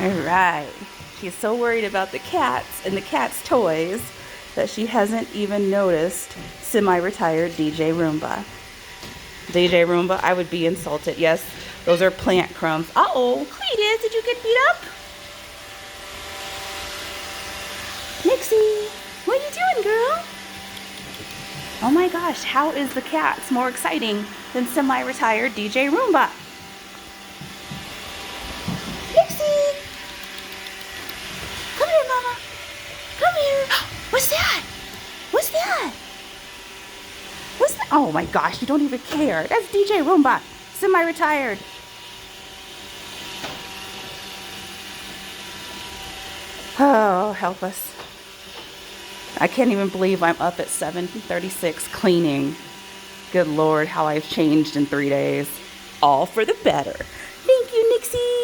All right. She's so worried about the cats and the cats' toys that she hasn't even noticed semi-retired DJ Roomba. DJ Roomba, I would be insulted. Yes, those are plant crumbs. Uh-oh, Cletus, did you get beat up? Nixey, what are you doing, girl? Oh my gosh, how is the cats more exciting than semi-retired DJ Roomba? Nixey! Come here, Mama. Come here. What's that? What's that? What's that? Oh my gosh, you don't even care. That's DJ Roomba, semi-retired. Oh, help us. I can't even believe I'm up at 7:36 cleaning. Good Lord, how I've changed in 3 days. All for the better. Thank you, Nixey.